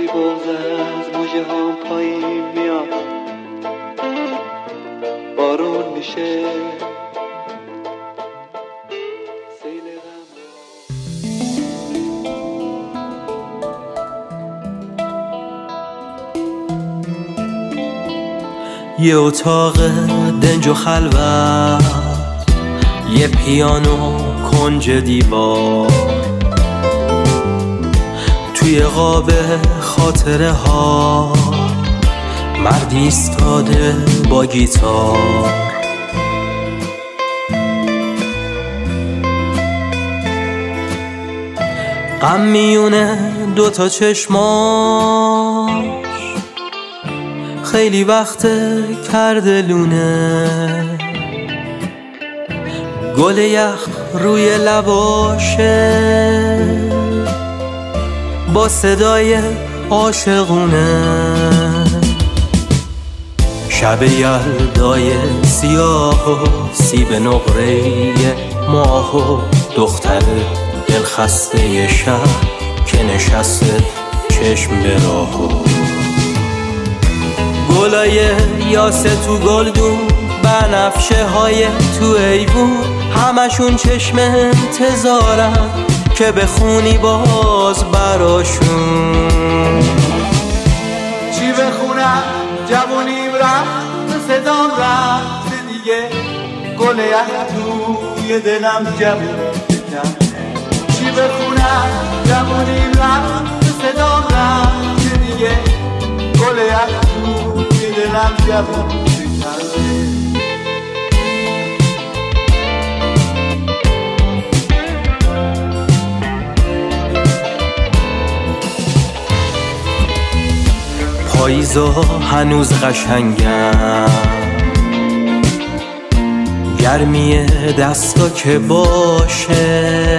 وقتی بغض از موجه هم پایین میاد بارون میشه سیل غم. یه اتاق دنج و خلوت، یه پیانو کنج دیوار، توی قاب خاطره ها مردی ایستاده با گیتار. غم میونه دوتا چشماش، خیلی وقت کرده لونه، گل یخ روی لباشه با صدای عاشقونه. شب یلدای سیاه و سیب نقره ماه و دختر دلخسته شب که نشسته چشم به راه و گلای یاسه تو گلدون، بنفشه های تو ایوون، همشون چشم انتظارن که بخونی باز براشون. چی بخونم جوونیم رفت صدام رفت دیگه، گل یخ توی دلم جوون. چی بخونم جوونیم رفت صدام رفت دیگه، گل یخ توی دلم جوون. پاییزا هنوز قشنگم، گرمی دستا که باشه،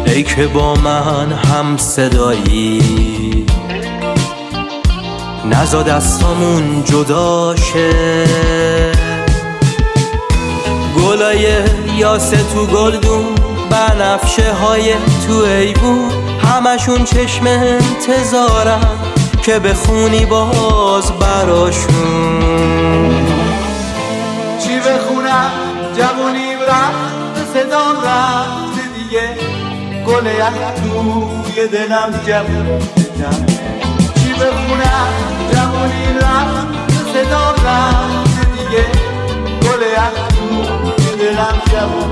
ای که با من هم صدایی، نزا دستامون جداشه. گلای یاسه تو گلدون، بنفشه های تو ایوون، همشون چشم انتظارن که بخونی باز براشون. چی بخونم جوونیم رفت صدام رفت دیگه، گل یخ توی دلم جوون. چی بخونم جوونیم رفت صدام رفت دیگه، گل یخ توی دلم جوون.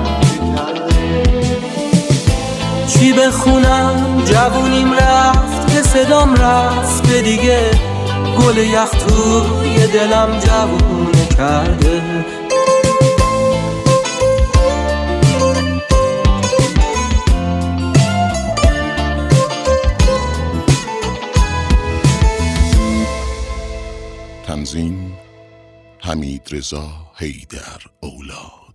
چی بخونم جوونیم رفت که صدام رفت دیگه، گل یخ توی دلم جوونه کرده. تنظیم حمیدرضا حیدر اولی.